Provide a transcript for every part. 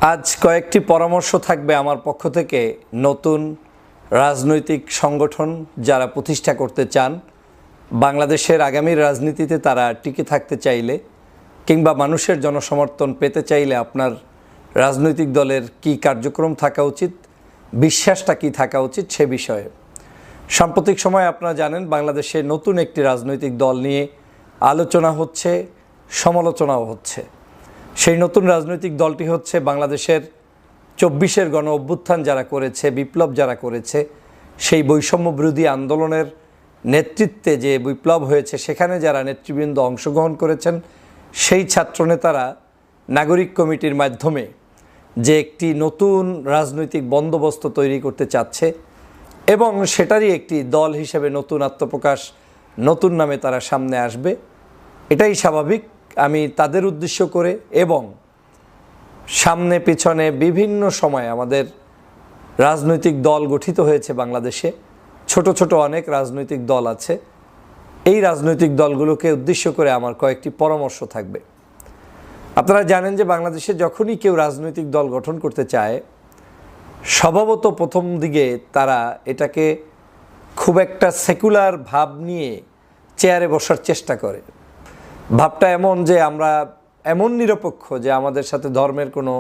আজ কয়েকটি পরামর্শ থাকবে আমার পক্ষ থেকে নতুন রাজনৈতিক সংগঠন যারা প্রতিষ্ঠা করতে চান, বাংলাদেশের আগামী রাজনীতিতে তারা টিকে থাকতে চাইলে কিংবা মানুষের জনসমর্থন পেতে চাইলে আপনার রাজনৈতিক দলের কী কার্যক্রম থাকা উচিত, বিশ্বাসটা কী থাকা উচিত সে বিষয়ে। সাম্প্রতিক সময়ে আপনারা জানেন বাংলাদেশে নতুন একটি রাজনৈতিক দল নিয়ে আলোচনা হচ্ছে, সমালোচনাও হচ্ছে। সেই নতুন রাজনৈতিক দলটি হচ্ছে বাংলাদেশের ২৪-এর গণ অভ্যুত্থান যারা করেছে, বিপ্লব যারা করেছে, সেই বৈষম্য বিরোধী আন্দোলনের নেতৃত্বে যে বিপ্লব হয়েছে সেখানে যারা নেতৃবৃন্দ অংশগ্রহণ করেছেন, সেই ছাত্রনেতারা নাগরিক কমিটির মাধ্যমে যে একটি নতুন রাজনৈতিক বন্দোবস্ত তৈরি করতে চাচ্ছে এবং সেটারই একটি দল হিসেবে নতুন আত্মপ্রকাশ, নতুন নামে তারা সামনে আসবে, এটাই স্বাভাবিক। আমি তাদের উদ্দেশ্য করে এবং সামনে পিছনে বিভিন্ন সময় আমাদের রাজনৈতিক দল গঠিত হয়েছে বাংলাদেশে, ছোট ছোট অনেক রাজনৈতিক দল আছে, এই রাজনৈতিক দলগুলোকে উদ্দেশ্য করে আমার কয়েকটি পরামর্শ থাকবে। আপনারা জানেন যে বাংলাদেশে যখনই কেউ রাজনৈতিক দল গঠন করতে চায়, স্বভাবত প্রথম দিকে তারা এটাকে খুব একটা সেকুলার ভাব নিয়ে চেয়ারে বসার চেষ্টা করে। ভাবটা এমন যে আমরা এমন নিরপেক্ষ যে আমাদের সাথে ধর্মের কোনো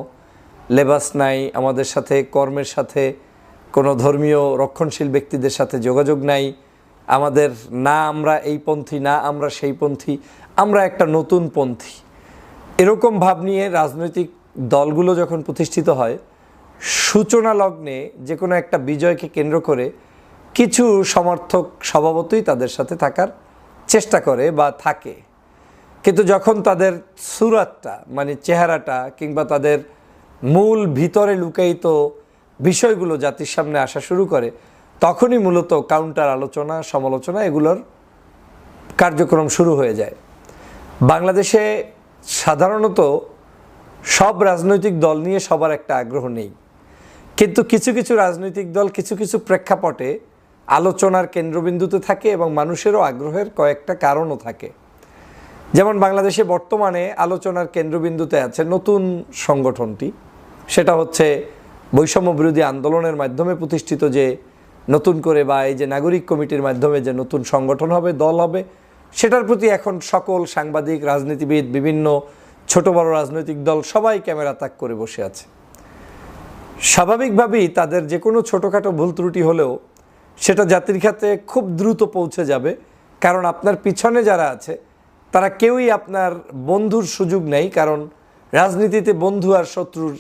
লেবাস নাই, আমাদের সাথে কর্মের সাথে কোনো ধর্মীয় রক্ষণশীল ব্যক্তিদের সাথে যোগাযোগ নাই, আমাদের না আমরা এই পন্থী, না আমরা সেই পন্থী, আমরা একটা নতুন পন্থী। এরকম ভাব নিয়ে রাজনৈতিক দলগুলো যখন প্রতিষ্ঠিত হয়, সূচনা লগ্নে যে কোনো একটা বিজয়কে কেন্দ্র করে কিছু সমর্থক স্বভাবতই তাদের সাথে থাকার চেষ্টা করে বা থাকে। কিন্তু যখন তাদের সুরাতটা মানে চেহারাটা কিংবা তাদের মূল ভিতরে লুকায়িত বিষয়গুলো জাতির সামনে আসা শুরু করে, তখনই মূলত কাউন্টার আলোচনা, সমালোচনা এগুলোর কার্যক্রম শুরু হয়ে যায়। বাংলাদেশে সাধারণত সব রাজনৈতিক দল নিয়ে সবার একটা আগ্রহ নেই, কিন্তু কিছু কিছু রাজনৈতিক দল কিছু কিছু প্রেক্ষাপটে আলোচনার কেন্দ্রবিন্দুতে থাকে এবং মানুষেরও আগ্রহের কয়েকটা কারণও থাকে। যেমন বাংলাদেশে বর্তমানে আলোচনার কেন্দ্রবিন্দুতে আছে নতুন সংগঠনটি, সেটা হচ্ছে বৈষম্য বিরোধী আন্দোলনের মাধ্যমে প্রতিষ্ঠিত যে নতুন করে বা এই যে নাগরিক কমিটির মাধ্যমে যে নতুন সংগঠন হবে, দল হবে, সেটার প্রতি এখন সকল সাংবাদিক, রাজনীতিবিদ, বিভিন্ন ছোট বড় রাজনৈতিক দল সবাই ক্যামেরা তাক করে বসে আছে। স্বাভাবিকভাবেই তাদের যে কোনো ছোটোখাটো ভুল ত্রুটি হলেও সেটা জাতির কাছে খুব দ্রুত পৌঁছে যাবে, কারণ আপনার পিছনে যারা আছে তারা কেউই আপনার বন্ধুর সুযোগ নেই, কারণ রাজনীতিতে বন্ধু আর শত্রুর